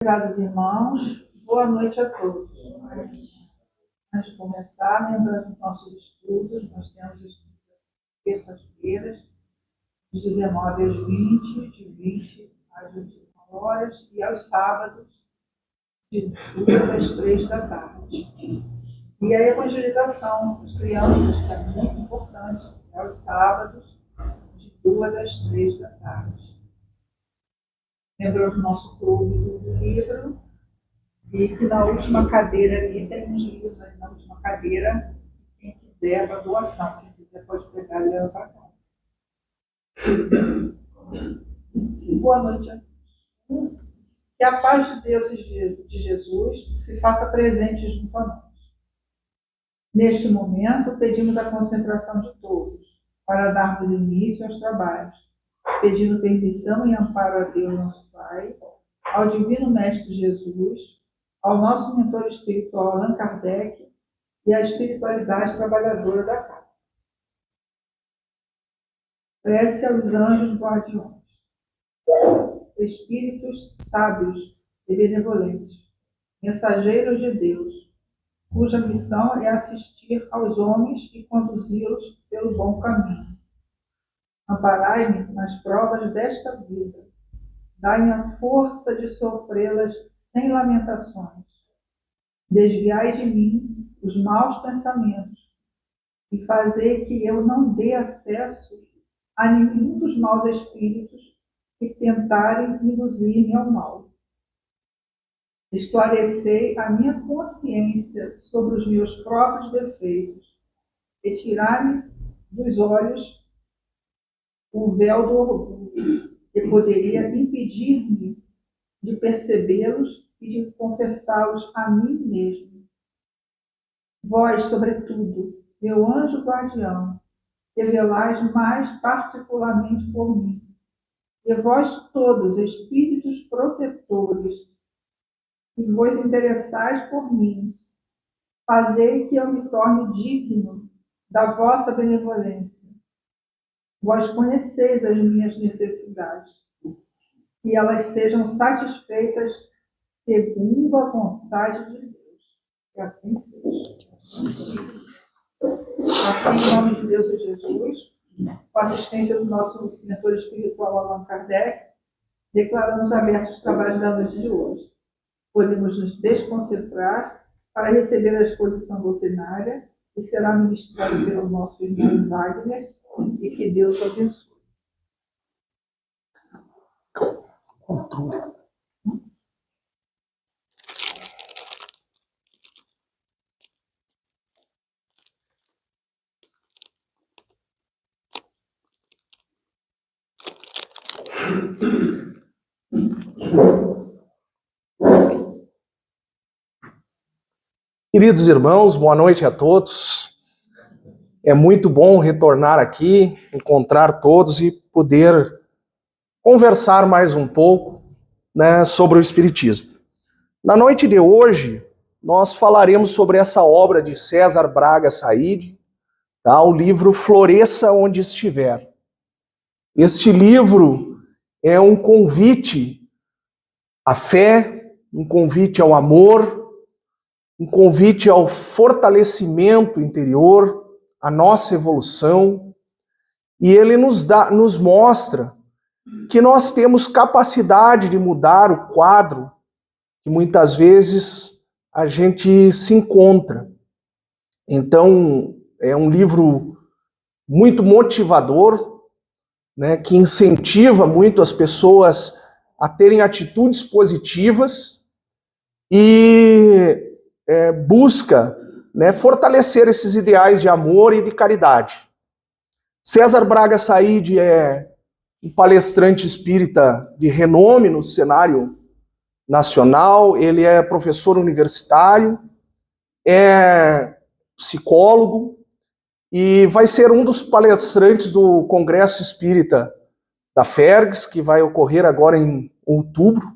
Prezados irmãos, boa noite a todos. Antes de começar, lembrando os nossos estudos, nós temos estudos terças-feiras, de 19 às 20, de 20 às 21 horas, e aos sábados, de 2 às 3 da tarde. E a evangelização das crianças, que é muito importante, aos sábados, de 2 às 3 da tarde. Lembrando o nosso clube do livro, e que na última cadeira ali, tem uns livros ali na última cadeira, quem quiser, para doação, quem quiser pode pegar e levar para cá. Boa noite a todos. Que a paz de Deus e de Jesus se faça presente junto a nós. Neste momento, pedimos a concentração de todos, para darmos início aos trabalhos, pedindo permissão e amparo a Deus, nosso Pai, ao Divino Mestre Jesus, ao nosso mentor espiritual Allan Kardec e à espiritualidade trabalhadora da casa. Prece aos anjos guardiões, espíritos sábios e benevolentes, mensageiros de Deus, cuja missão é assistir aos homens e conduzi-los pelo bom caminho. Amparai-me nas provas desta vida, dai-me a força de sofrê-las sem lamentações. Desviai de mim os maus pensamentos e fazei que eu não dê acesso a nenhum dos maus espíritos que tentarem induzir-me ao mal. Esclarecei a minha consciência sobre os meus próprios defeitos e tirai-me dos olhos o véu do orgulho, que poderia impedir-me de percebê-los e de confessá-los a mim mesmo. Vós, sobretudo, meu anjo guardião, que velais mais particularmente por mim, e vós todos, espíritos protetores, que vos interessais por mim, fazei que eu me torne digno da vossa benevolência. Vós conheceis as minhas necessidades, e elas sejam satisfeitas segundo a vontade de Deus. Que assim seja. Assim, em nome de Deus e Jesus, com a assistência do nosso mentor espiritual Allan Kardec, declaramos abertos os trabalhos da noite de hoje. Podemos nos desconcentrar para receber a exposição doutrinária, que será ministrada pelo nosso irmão Wagner, e que Deus o abençoe. Queridos irmãos, boa noite a todos. É muito bom retornar aqui, encontrar todos e poder conversar mais um pouco, né, sobre o Espiritismo. Na noite de hoje, nós falaremos sobre essa obra de César Braga Said, tá, o livro Floresça Onde Estiver. Este livro é um convite à fé, um convite ao amor, um convite ao fortalecimento interior, à nossa evolução, e ele nos mostra que nós temos capacidade de mudar o quadro que muitas vezes a gente se encontra. Então, é um livro muito motivador, né, que incentiva muito as pessoas a terem atitudes positivas e busca, né, fortalecer esses ideais de amor e de caridade. César Braga Said é um palestrante espírita de renome no cenário nacional, ele é professor universitário, é psicólogo e vai ser um dos palestrantes do Congresso Espírita da FERGS, que vai ocorrer agora em outubro.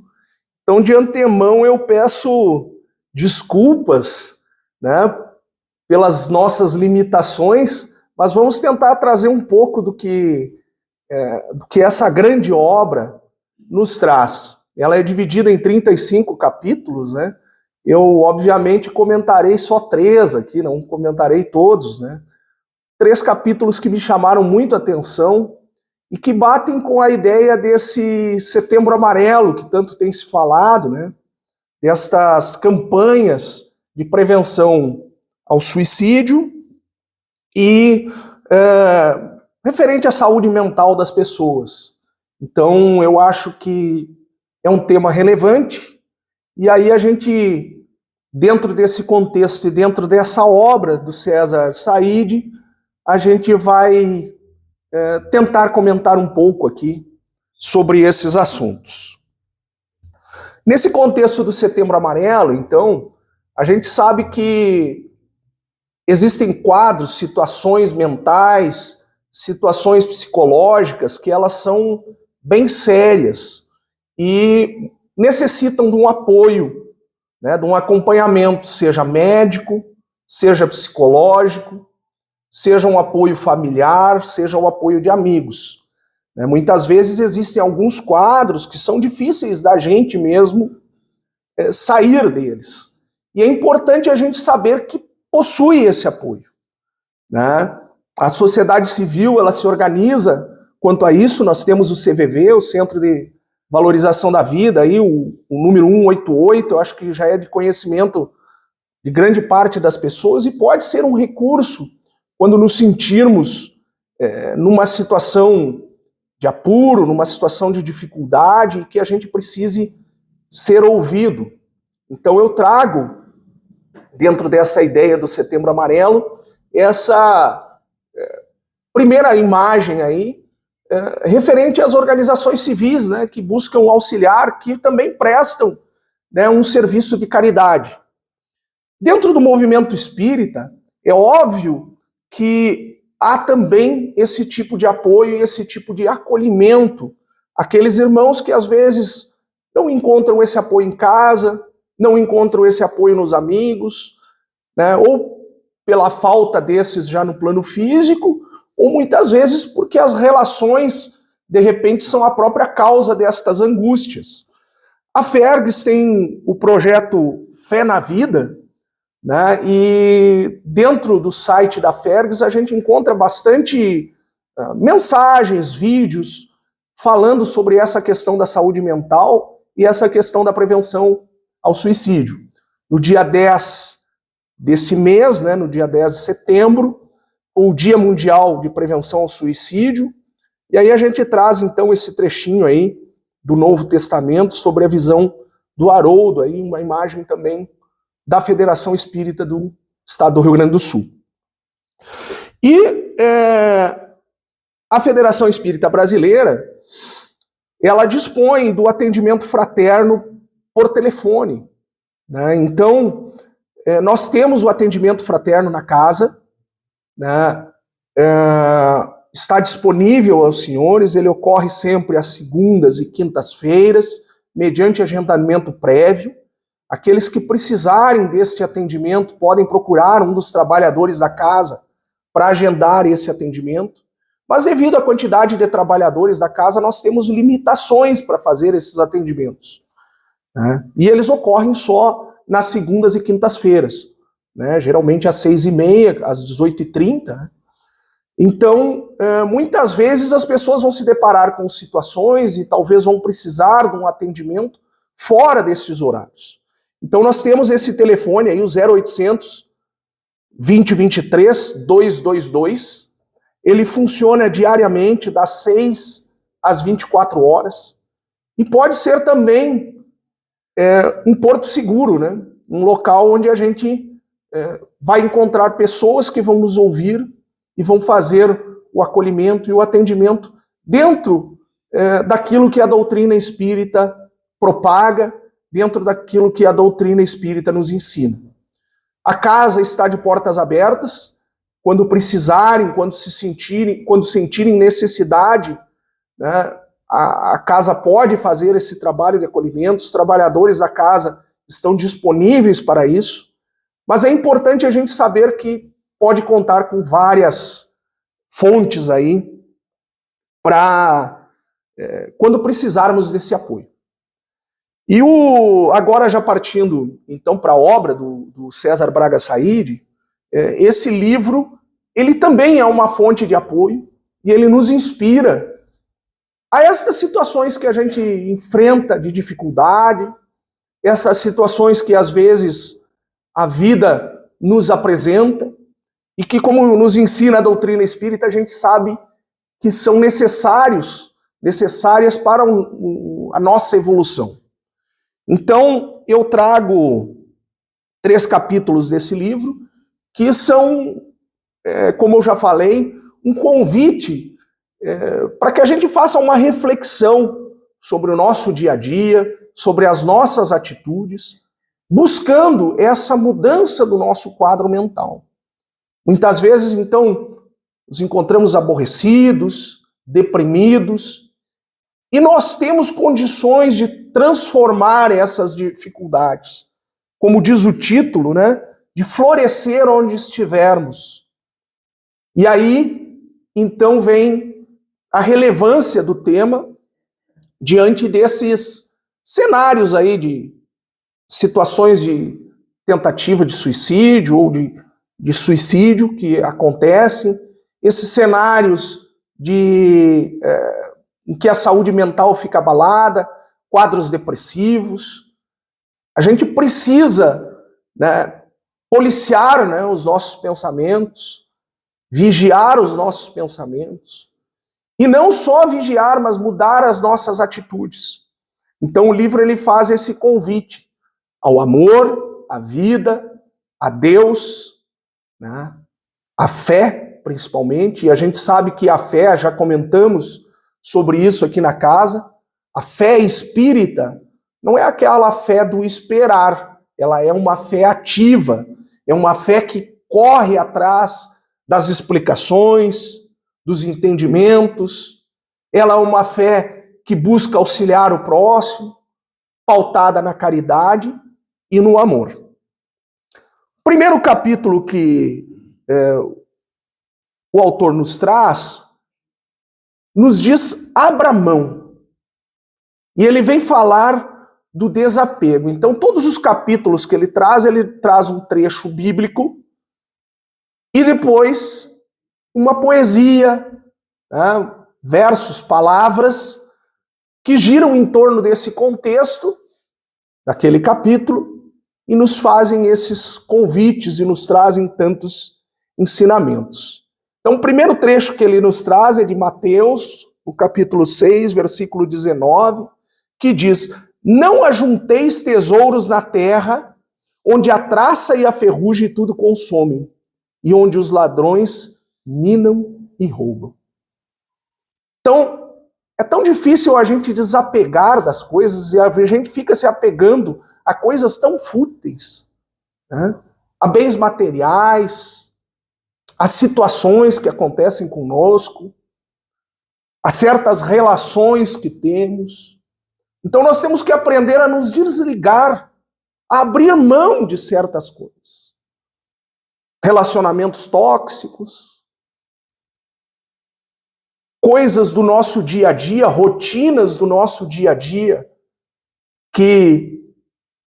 Então, de antemão, eu peço desculpas, né, pelas nossas limitações, mas vamos tentar trazer um pouco do que essa grande obra nos traz. ela é dividida em 35 capítulos, né? Eu, obviamente, comentarei só 3 aqui, não comentarei todos, né? 3 capítulos que me chamaram muito a atenção e que batem com a ideia desse Setembro Amarelo, que tanto tem se falado, né? Destas campanhas de prevenção ao suicídio e referente à saúde mental das pessoas. Então, eu acho que é um tema relevante, e aí a gente, dentro desse contexto e dentro dessa obra do César Said, a gente vai tentar comentar um pouco aqui sobre esses assuntos. Nesse contexto do Setembro Amarelo, então, a gente sabe que existem quadros, situações mentais, situações psicológicas que elas são bem sérias e necessitam de um apoio, né, de um acompanhamento, seja médico, seja psicológico, seja um apoio familiar, seja um apoio de amigos. Muitas vezes existem alguns quadros que são difíceis da gente mesmo sair deles. E é importante a gente saber que possui esse apoio, né? A sociedade civil, ela se organiza quanto a isso. Nós temos o CVV, o Centro de Valorização da Vida, aí, o número 188, eu acho que já é de conhecimento de grande parte das pessoas, e pode ser um recurso quando nos sentirmos numa situação de apuro, numa situação de dificuldade, que a gente precise ser ouvido. Então eu trago, dentro dessa ideia do Setembro Amarelo, essa primeira imagem aí, referente às organizações civis, né, que buscam auxiliar, que também prestam, né, um serviço de caridade. Dentro do movimento espírita, é óbvio que há também esse tipo de apoio e esse tipo de acolhimento àqueles irmãos que às vezes não encontram esse apoio em casa, não encontram esse apoio nos amigos, né, ou pela falta desses já no plano físico, ou muitas vezes porque as relações, de repente, são a própria causa destas angústias. A FERGS tem o projeto Fé na Vida, né, e dentro do site da FERGS a gente encontra bastante mensagens, vídeos, falando sobre essa questão da saúde mental e essa questão da prevenção ao suicídio. No dia 10 deste mês, né, no dia 10 de setembro, o Dia Mundial de Prevenção ao Suicídio, e aí a gente traz então esse trechinho aí do Novo Testamento sobre a visão do Haroldo, aí uma imagem também da Federação Espírita do Estado do Rio Grande do Sul. E a Federação Espírita Brasileira, ela dispõe do atendimento fraterno por telefone, né? Então, nós temos o atendimento fraterno na casa, né? Está disponível aos senhores, ele ocorre sempre às segundas e quintas-feiras, mediante agendamento prévio. Aqueles que precisarem deste atendimento podem procurar um dos trabalhadores da casa para agendar esse atendimento. Mas devido à quantidade de trabalhadores da casa, nós temos limitações para fazer esses atendimentos, né? E eles ocorrem só nas segundas e quintas-feiras, né? Geralmente às 6h30, às 18h30. Né? Então, muitas vezes as pessoas vão se deparar com situações e talvez vão precisar de um atendimento fora desses horários. Então nós temos esse telefone aí, o 0800 2023 222. Ele funciona diariamente das 6 às 24 horas. E pode ser também um porto seguro, né? Um local onde a gente vai encontrar pessoas que vão nos ouvir e vão fazer o acolhimento e o atendimento dentro daquilo que a doutrina espírita propaga, dentro daquilo que a doutrina espírita nos ensina. A casa está de portas abertas. Quando precisarem, quando sentirem necessidade, né, a casa pode fazer esse trabalho de acolhimento, os trabalhadores da casa estão disponíveis para isso, mas é importante a gente saber que pode contar com várias fontes aí para quando precisarmos desse apoio. E agora já partindo então para a obra do César Braga Said, esse livro ele também é uma fonte de apoio e ele nos inspira a essas situações que a gente enfrenta de dificuldade, essas situações que às vezes a vida nos apresenta e que, como nos ensina a doutrina espírita, a gente sabe que são necessárias para a nossa evolução. Então, eu trago 3 capítulos desse livro, que são, como eu já falei, um convite para que a gente faça uma reflexão sobre o nosso dia a dia, sobre as nossas atitudes, buscando essa mudança do nosso quadro mental. Muitas vezes, então, nos encontramos aborrecidos, deprimidos, e nós temos condições de transformar essas dificuldades. Como diz o título, né? De florescer onde estivermos. E aí, então, vem a relevância do tema diante desses cenários aí de situações de tentativa de suicídio ou de suicídio que acontecem, esses cenários em que a saúde mental fica abalada, quadros depressivos. A gente precisa, né, policiar, né, os nossos pensamentos, vigiar os nossos pensamentos. E não só vigiar, mas mudar as nossas atitudes. Então o livro ele faz esse convite ao amor, à vida, a Deus, né, a fé, principalmente. E a gente sabe que a fé, já comentamos sobre isso aqui na casa, a fé espírita não é aquela fé do esperar, ela é uma fé ativa, é uma fé que corre atrás das explicações, dos entendimentos, ela é uma fé que busca auxiliar o próximo, pautada na caridade e no amor. O primeiro capítulo que o autor nos traz, nos diz abra mão. E ele vem falar do desapego. Então, todos os capítulos que ele traz um trecho bíblico e depois uma poesia, né, versos, palavras, que giram em torno desse contexto, daquele capítulo, e nos fazem esses convites e nos trazem tantos ensinamentos. Então, o primeiro trecho que ele nos traz é de Mateus, o capítulo 6, versículo 19, que diz: não ajunteis tesouros na terra, onde a traça e a ferrugem tudo consomem, e onde os ladrões minam e roubam. Então, é tão difícil a gente desapegar das coisas e a gente fica se apegando a coisas tão fúteis, né? A bens materiais, a situações que acontecem conosco, a certas relações que temos. Então nós temos que aprender a nos desligar, a abrir mão de certas coisas. Relacionamentos tóxicos, coisas do nosso dia a dia, rotinas do nosso dia a dia, que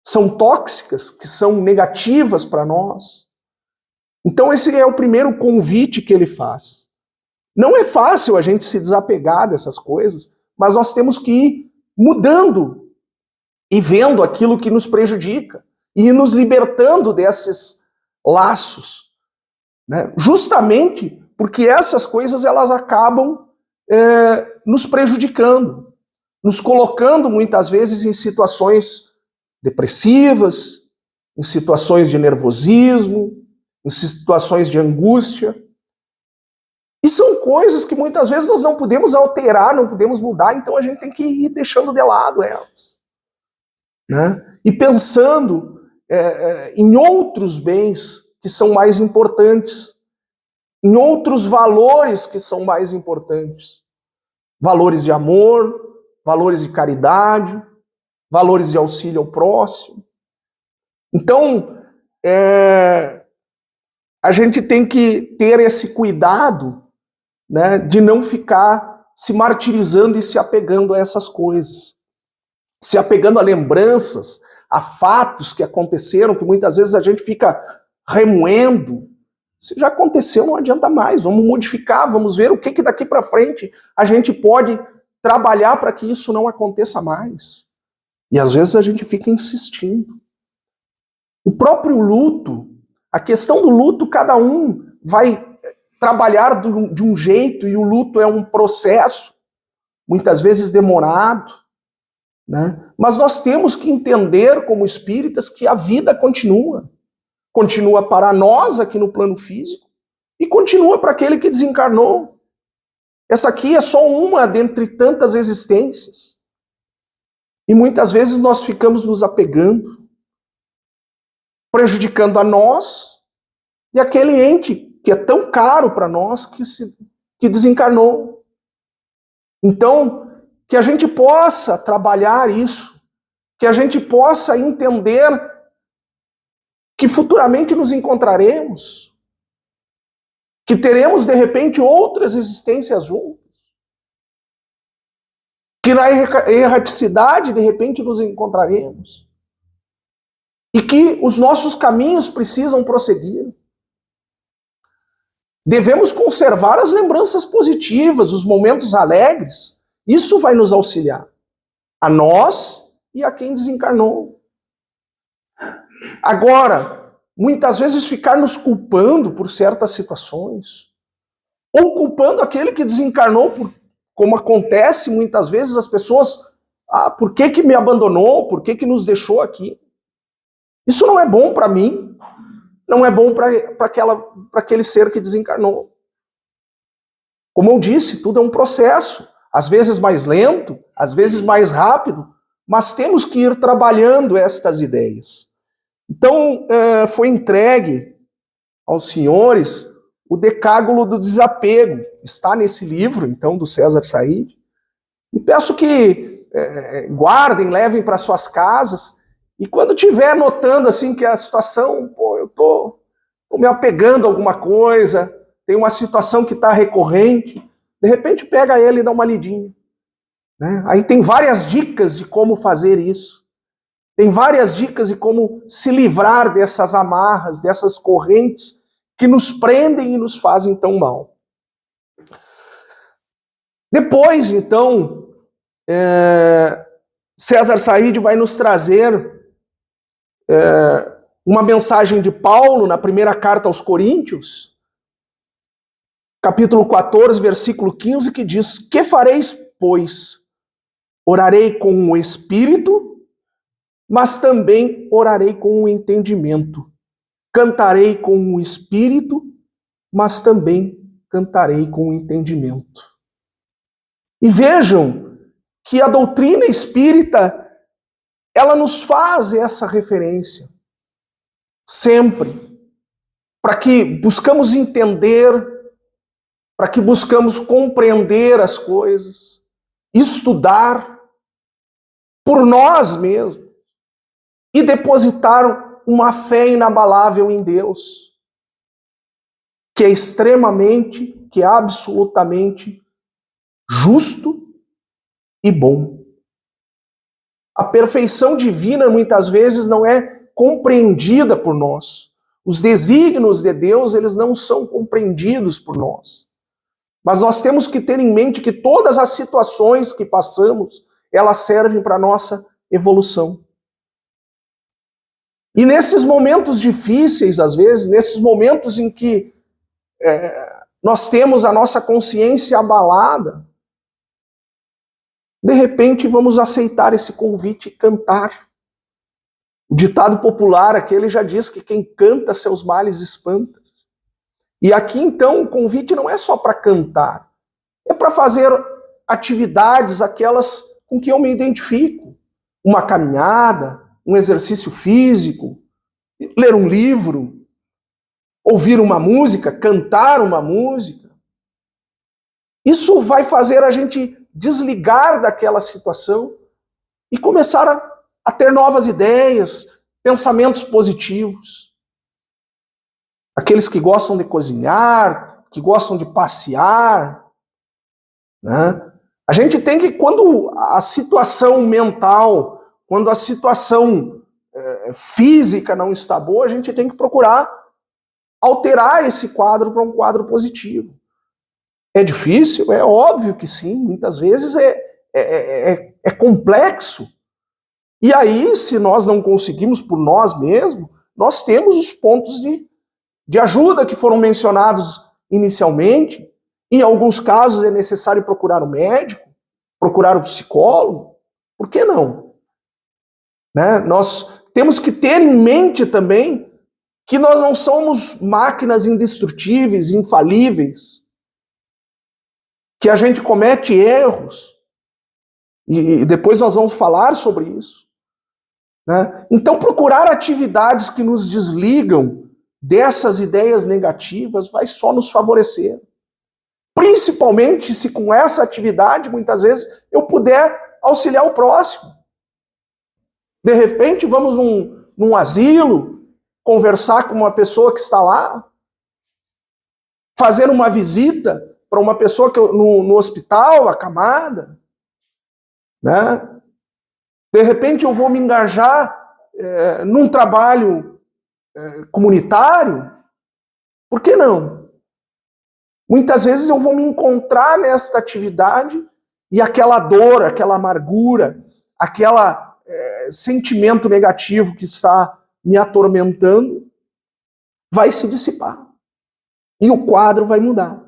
são tóxicas, que são negativas para nós. Então esse é o primeiro convite que ele faz. Não é fácil a gente se desapegar dessas coisas, mas nós temos que ir mudando e vendo aquilo que nos prejudica e nos libertando desses laços, né? Justamente porque essas coisas elas acabam nos prejudicando, nos colocando muitas vezes em situações depressivas, em situações de nervosismo, em situações de angústia. E são coisas que muitas vezes nós não podemos alterar, não podemos mudar, então a gente tem que ir deixando de lado elas, né? E pensando em outros bens que são mais importantes, em outros valores que são mais importantes. Valores de amor, valores de caridade, valores de auxílio ao próximo. Então, a gente tem que ter esse cuidado, né, de não ficar se martirizando e se apegando a essas coisas. se apegando a lembranças, a fatos que aconteceram, que muitas vezes a gente fica remoendo. Se já aconteceu, não adianta mais. Vamos modificar, vamos ver o que daqui para frente a gente pode trabalhar para que isso não aconteça mais. E às vezes a gente fica insistindo. O próprio luto, a questão do luto, cada um vai trabalhar de um jeito, e o luto é um processo, muitas vezes demorado, né? Mas nós temos que entender, como espíritas, que a vida continua. Continua para nós aqui no plano físico e continua para aquele que desencarnou. Essa aqui é só uma dentre tantas existências. E muitas vezes nós ficamos nos apegando, prejudicando a nós e aquele ente que é tão caro para nós que desencarnou. Então, que a gente possa trabalhar isso, que a gente possa entender que futuramente nos encontraremos, que teremos de repente outras existências juntos, que na erraticidade de repente nos encontraremos, e que os nossos caminhos precisam prosseguir. Devemos conservar as lembranças positivas, os momentos alegres. Isso vai nos auxiliar, a nós e a quem desencarnou. Agora, muitas vezes ficar nos culpando por certas situações, ou culpando aquele que desencarnou, como acontece muitas vezes, as pessoas, por que me abandonou, por que nos deixou aqui? Isso não é bom para mim, não é bom para aquele ser que desencarnou. Como eu disse, tudo é um processo, às vezes mais lento, às vezes mais rápido, mas temos que ir trabalhando estas ideias. Então, foi entregue aos senhores o Decálogo do Desapego. Está nesse livro, então, do César Said. E peço que guardem, levem para suas casas. E quando estiver notando assim, que a situação, eu estou me apegando a alguma coisa, tem uma situação que está recorrente, de repente pega ele e dá uma lidinha. Né? Aí tem várias dicas de como fazer isso. Tem várias dicas de como se livrar dessas amarras, dessas correntes que nos prendem e nos fazem tão mal. Depois, então, César Said vai nos trazer uma mensagem de Paulo na primeira carta aos Coríntios, capítulo 14, versículo 15, que diz: "Que fareis, pois? Orarei com o Espírito, mas também orarei com o entendimento. Cantarei com o Espírito, mas também cantarei com o entendimento." E vejam que a doutrina espírita, ela nos faz essa referência. Sempre. Para que buscamos entender, para que buscamos compreender as coisas, estudar por nós mesmos e depositar uma fé inabalável em Deus, que é extremamente, que é absolutamente justo e bom. A perfeição divina muitas vezes não é compreendida por nós. Os desígnios de Deus, eles não são compreendidos por nós. Mas nós temos que ter em mente que todas as situações que passamos, elas servem para a nossa evolução. E nesses momentos difíceis, às vezes, nesses momentos em que nós temos a nossa consciência abalada, de repente vamos aceitar esse convite e cantar. O ditado popular, aquele já diz que quem canta seus males espanta. E aqui, então, o convite não é só para cantar, é para fazer atividades, aquelas com que eu me identifico. Uma caminhada, um exercício físico, ler um livro, ouvir uma música, cantar uma música. Isso vai fazer a gente desligar daquela situação e começar a ter novas ideias, pensamentos positivos. Aqueles que gostam de cozinhar, que gostam de passear, né? A gente tem que, quando a situação mental quando a situação física não está boa, a gente tem que procurar alterar esse quadro para um quadro positivo. É difícil? É óbvio que sim, muitas vezes é complexo. E aí, se nós não conseguimos por nós mesmos, nós temos os pontos de ajuda que foram mencionados inicialmente. Em alguns casos é necessário procurar o médico, procurar o psicólogo. Por que não? Né? Nós temos que ter em mente também que nós não somos máquinas indestrutíveis, infalíveis, que a gente comete erros, e depois nós vamos falar sobre isso. Né? Então, procurar atividades que nos desligam dessas ideias negativas vai só nos favorecer. Principalmente se com essa atividade, muitas vezes, eu puder auxiliar o próximo. De repente, vamos num asilo, conversar com uma pessoa que está lá, fazer uma visita para uma pessoa no hospital, acamada, né? De repente eu vou me engajar num trabalho comunitário. Por que não? Muitas vezes eu vou me encontrar nesta atividade e aquela dor, aquela amargura, aquele sentimento negativo que está me atormentando vai se dissipar. E o quadro vai mudar.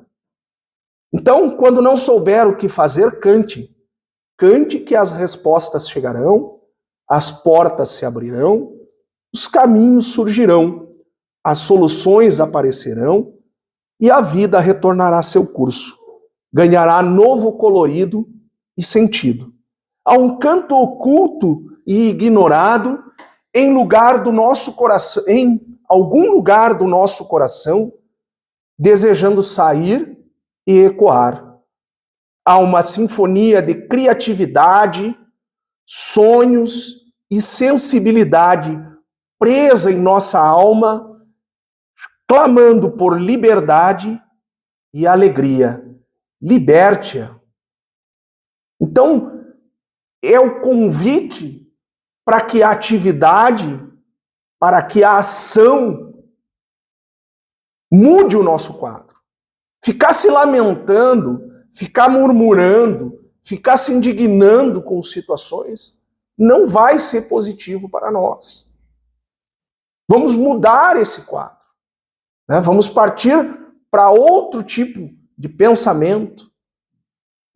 Então, quando não souber o que fazer, cante. Cante que as respostas chegarão, as portas se abrirão, os caminhos surgirão, as soluções aparecerão e a vida retornará a seu curso. Ganhará novo colorido e sentido. Há um canto oculto e ignorado em algum lugar do nosso coração, desejando sair e ecoar. Há uma sinfonia de criatividade, sonhos e sensibilidade presa em nossa alma, clamando por liberdade e alegria. Liberte-a. Então, é o convite para que a atividade, para que a ação mude o nosso quadro. Ficar se lamentando, ficar murmurando, ficar se indignando com situações, não vai ser positivo para nós. Vamos mudar esse quadro. Né? Vamos partir para outro tipo de pensamento.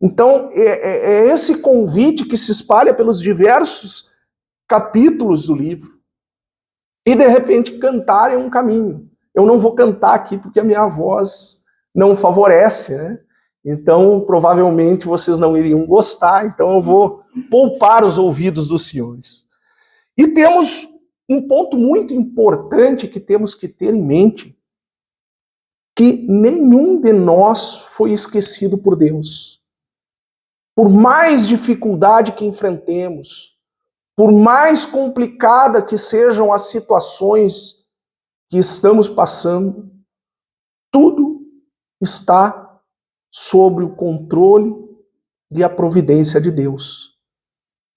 Então, é esse convite que se espalha pelos diversos capítulos do livro. E, de repente, cantar é um caminho. Eu não vou cantar aqui porque a minha voz não favorece, né? Então, provavelmente, vocês não iriam gostar, então eu vou poupar os ouvidos dos senhores. E temos um ponto muito importante que temos que ter em mente, que nenhum de nós foi esquecido por Deus. Por mais dificuldade que enfrentemos, por mais complicada que sejam as situações que estamos passando, tudo está sobre o controle e a providência de Deus.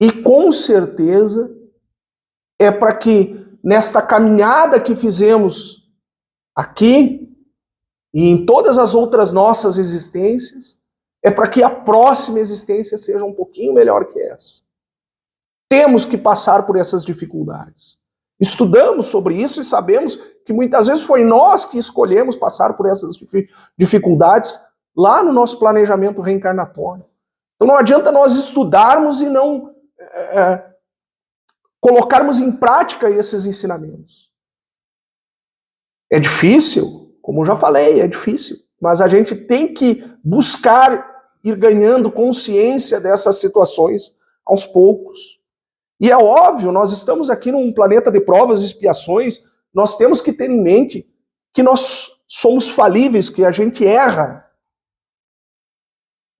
E com certeza é para que nesta caminhada que fizemos aqui e em todas as outras nossas existências, é para que a próxima existência seja um pouquinho melhor que essa. Temos que passar por essas dificuldades. Estudamos sobre isso e sabemos que muitas vezes foi nós que escolhemos passar por essas dificuldades lá no nosso planejamento reencarnatório. Então não adianta nós estudarmos e não colocarmos em prática esses ensinamentos. É difícil, como eu já falei, é difícil, mas a gente tem que buscar ir ganhando consciência dessas situações aos poucos. E é óbvio, nós estamos aqui num planeta de provas e expiações, nós temos que ter em mente que nós somos falíveis, que a gente erra.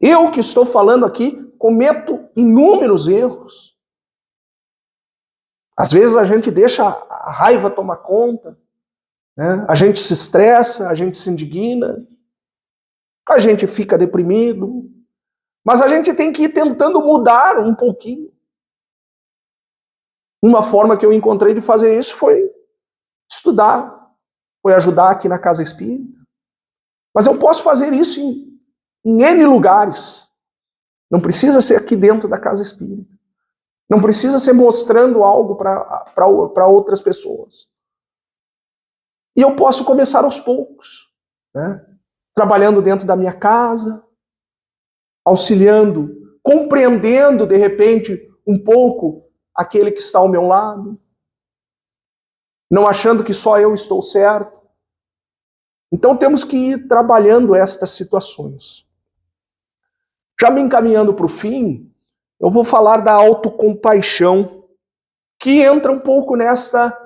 Eu que estou falando aqui cometo inúmeros erros. Às vezes a gente deixa a raiva tomar conta, né? A gente se estressa, a gente se indigna, a gente fica deprimido, mas a gente tem que ir tentando mudar um pouquinho. Uma forma que eu encontrei de fazer isso foi estudar, foi ajudar aqui na Casa Espírita. Mas eu posso fazer isso em N lugares. Não precisa ser aqui dentro da Casa Espírita. Não precisa ser mostrando algo para outras pessoas. E eu posso começar aos poucos, né? Trabalhando dentro da minha casa, auxiliando, compreendendo, de repente, um pouco aquele que está ao meu lado, não achando que só eu estou certo. Então temos que ir trabalhando estas situações. Já me encaminhando para o fim, eu vou falar da autocompaixão, que entra um pouco nesta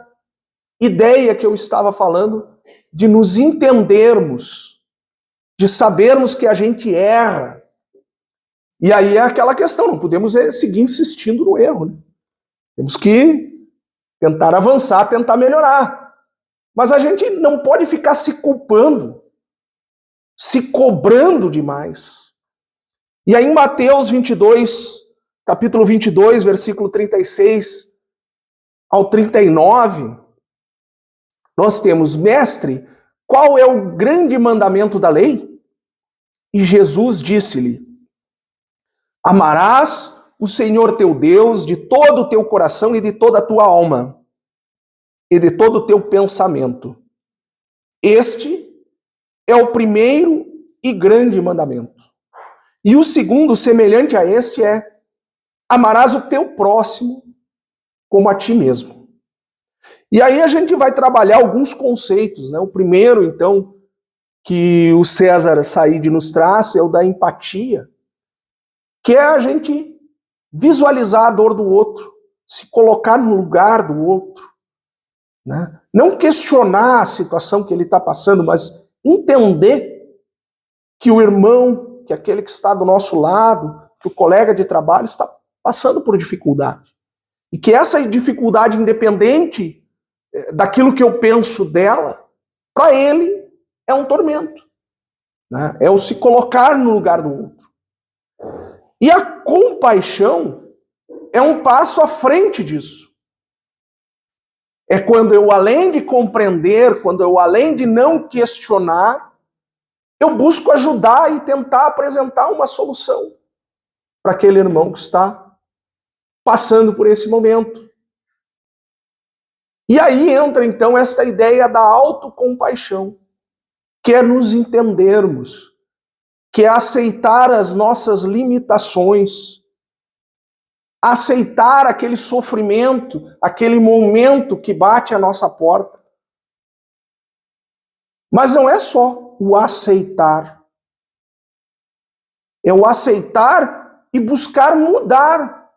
ideia que eu estava falando, de nos entendermos, de sabermos que a gente erra. E aí é aquela questão, não podemos seguir insistindo no erro, né? Temos que tentar avançar, tentar melhorar. Mas a gente não pode ficar se culpando, se cobrando demais. E aí em Mateus 22, capítulo 22, versículo 36 ao 39, nós temos: Mestre, qual é o grande mandamento da lei? E Jesus disse-lhe: Amarás o Senhor teu Deus de todo o teu coração e de toda a tua alma e de todo o teu pensamento. Este é o primeiro e grande mandamento. E o segundo, semelhante a este, é: amarás o teu próximo como a ti mesmo. E aí a gente vai trabalhar alguns conceitos, né? O primeiro, então, que o César Said nos traz é o da empatia, que é a gente visualizar a dor do outro, se colocar no lugar do outro, né? Não questionar a situação que ele está passando, mas entender que o irmão, que aquele que está do nosso lado, que o colega de trabalho está passando por dificuldade. E que essa dificuldade, independente daquilo que eu penso dela, para ele é um tormento, né? É o se colocar no lugar do outro. E a compaixão é um passo à frente disso. É quando eu, além de compreender, quando eu, além de não questionar, eu busco ajudar e tentar apresentar uma solução para aquele irmão que está passando por esse momento. E aí entra então esta ideia da autocompaixão, que é nos entendermos, que é aceitar as nossas limitações, aceitar aquele sofrimento, aquele momento que bate à nossa porta. Mas não é só o aceitar. É o aceitar e buscar mudar.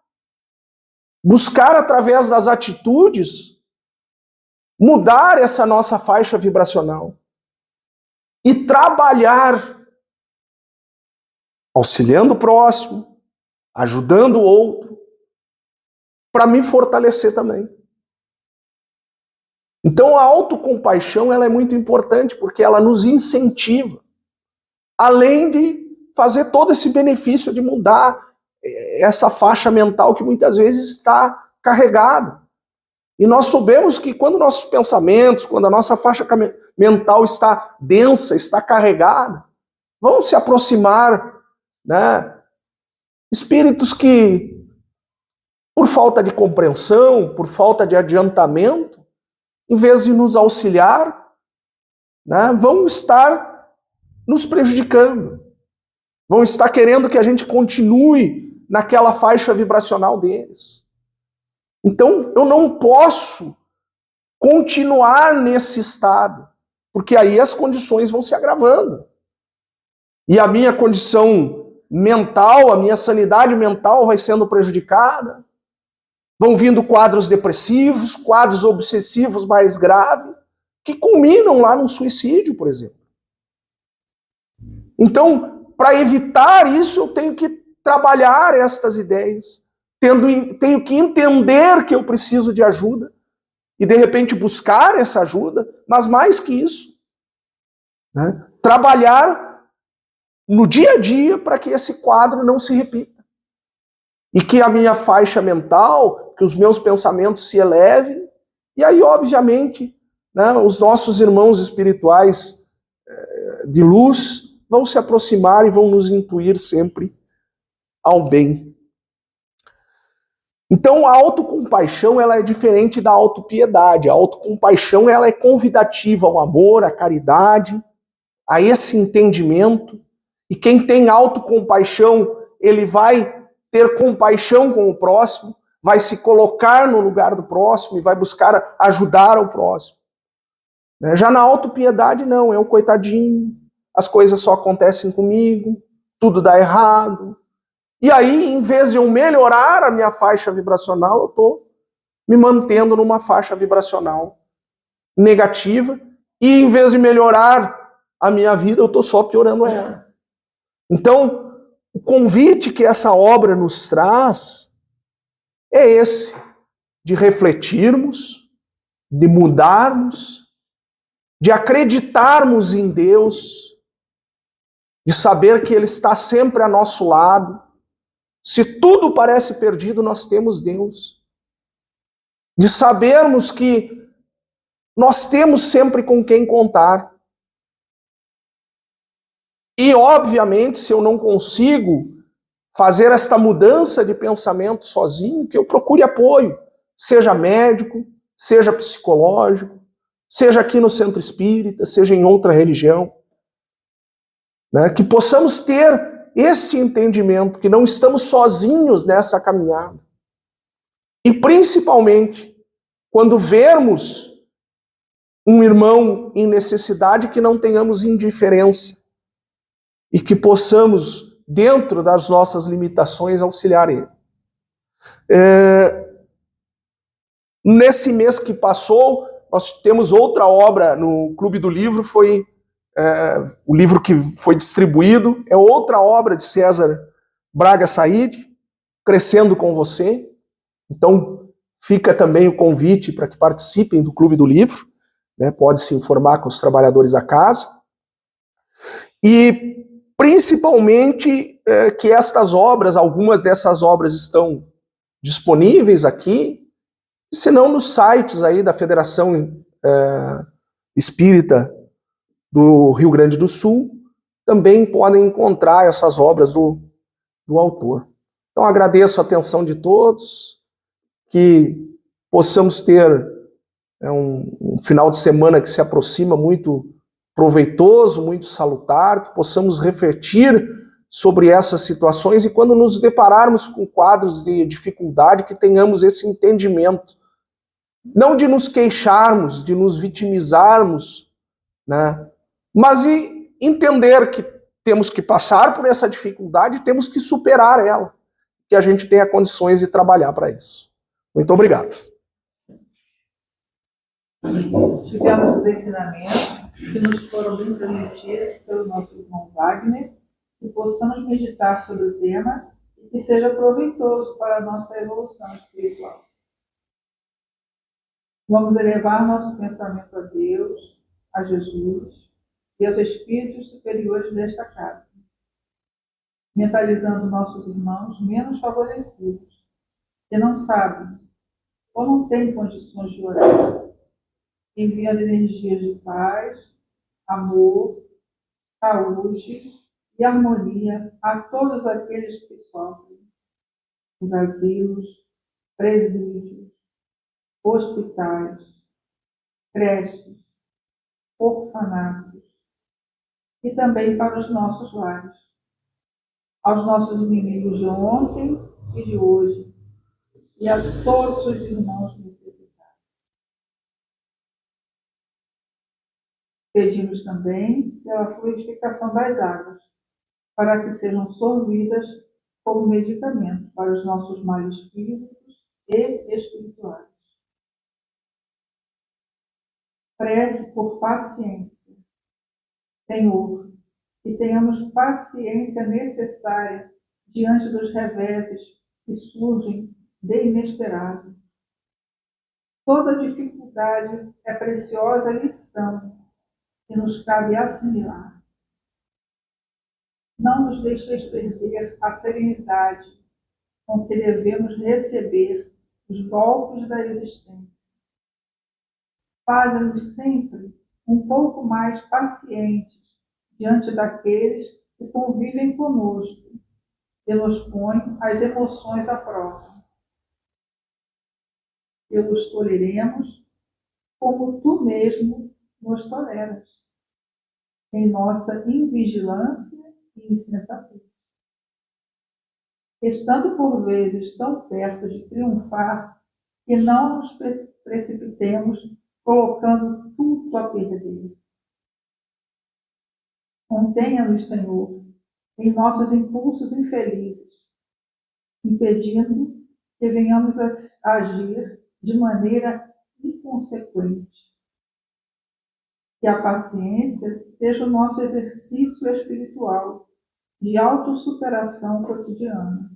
Buscar através das atitudes, mudar essa nossa faixa vibracional. E trabalhar, auxiliando o próximo, ajudando o outro, para me fortalecer também. Então a autocompaixão ela é muito importante, porque ela nos incentiva, além de fazer todo esse benefício de mudar essa faixa mental que muitas vezes está carregada. E nós sabemos que quando nossos pensamentos, quando a nossa faixa mental está densa, está carregada, vão se aproximar, né, espíritos que, por falta de compreensão, por falta de adiantamento, em vez de nos auxiliar, né, vão estar nos prejudicando. Vão estar querendo que a gente continue naquela faixa vibracional deles. Então, eu não posso continuar nesse estado, porque aí as condições vão se agravando. E a minha condição mental, a minha sanidade mental vai sendo prejudicada. Vão vindo quadros depressivos, quadros obsessivos mais graves, que culminam lá num suicídio, por exemplo. Então, para evitar isso, eu tenho que trabalhar estas ideias. Tenho que entender que eu preciso de ajuda e, de repente, buscar essa ajuda, mas mais que isso, né, trabalhar no dia a dia para que esse quadro não se repita. E que a minha faixa mental, que os meus pensamentos se elevem, e aí, obviamente, né, os nossos irmãos espirituais de luz vão se aproximar e vão nos intuir sempre ao bem. Então, a autocompaixão, ela é diferente da autopiedade. A autocompaixão, ela é convidativa ao amor, à caridade, a esse entendimento. E quem tem autocompaixão, ele vai ter compaixão com o próximo, vai se colocar no lugar do próximo e vai buscar ajudar o próximo. Já na autopiedade, não, é um coitadinho, as coisas só acontecem comigo, tudo dá errado. E aí, em vez de eu melhorar a minha faixa vibracional, eu estou me mantendo numa faixa vibracional negativa, e em vez de melhorar a minha vida, eu estou só piorando ela. Então, o convite que essa obra nos traz é esse, de refletirmos, de mudarmos, de acreditarmos em Deus, de saber que Ele está sempre a nosso lado. Se tudo parece perdido, nós temos Deus. De sabermos que nós temos sempre com quem contar. E, obviamente, se eu não consigo fazer esta mudança de pensamento sozinho, que eu procure apoio, seja médico, seja psicológico, seja aqui no centro espírita, seja em outra religião. Né? Que possamos ter este entendimento, que não estamos sozinhos nessa caminhada. E, principalmente, quando vermos um irmão em necessidade, que não tenhamos indiferença e que possamos, dentro das nossas limitações, auxiliar ele. Nesse mês que passou, nós temos outra obra no Clube do Livro, foi o livro que foi distribuído, é outra obra de César Braga Said, Crescendo com Você. Então, fica também o convite para que participem do Clube do Livro, né? Pode se informar com os trabalhadores da casa. E, principalmente, que estas obras, algumas dessas obras estão disponíveis aqui, se não nos sites aí da Federação Espírita do Rio Grande do Sul, também podem encontrar essas obras do autor. Então, agradeço a atenção de todos, que possamos ter um final de semana que se aproxima muito proveitoso, muito salutar, que possamos refletir sobre essas situações e quando nos depararmos com quadros de dificuldade, que tenhamos esse entendimento, não de nos queixarmos, de nos vitimizarmos, né? Mas de entender que temos que passar por essa dificuldade e temos que superar ela, que a gente tenha condições de trabalhar para isso. Muito obrigado. Tivemos os ensinamentos que nos foram bem transmitidos pelo nosso irmão Wagner, que possamos meditar sobre o tema e que seja proveitoso para a nossa evolução espiritual. Vamos elevar nosso pensamento a Deus, a Jesus e aos espíritos superiores desta casa, mentalizando nossos irmãos menos favorecidos, que não sabem ou não têm condições de orar, enviando energias de paz, amor, saúde e harmonia a todos aqueles que sofrem nos asilos, presídios, hospitais, creches, orfanatos e também para os nossos lares, aos nossos inimigos de ontem e de hoje e a todos os irmãos necessitados. Pedimos também pela fluidificação das águas, para que sejam sorvidas como medicamento para os nossos males físicos e espirituais. Prece por paciência. Senhor, que tenhamos paciência necessária diante dos reveses que surgem de inesperado. Toda dificuldade é preciosa lição que nos cabe assimilar. Não nos deixeis perder a serenidade com que devemos receber os golpes da existência. Fazem-nos sempre um pouco mais pacientes diante daqueles que convivem conosco e nos põem as emoções à prova. E os toleremos como tu mesmo nos toleras, em nossa invigilância e insensatez. Estando por vezes tão perto de triunfar, que não nos precipitemos colocando tudo a perder. Contenha-nos, Senhor, em nossos impulsos infelizes, impedindo que venhamos a agir de maneira inconsequente. Que a paciência seja o nosso exercício espiritual de autossuperação cotidiana.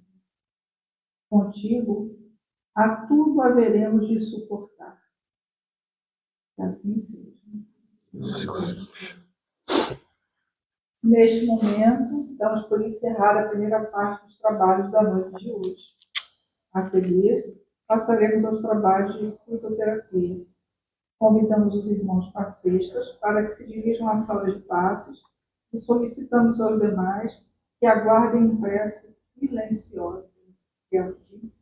Contigo, a tudo haveremos de suportar. Que assim seja. Neste momento, damos por encerrar a primeira parte dos trabalhos da noite de hoje. A seguir, passaremos aos trabalhos de frutoterapia. Convidamos os irmãos passistas para que se dirijam à sala de passes e solicitamos aos demais que aguardem em prece silenciosa. Que assim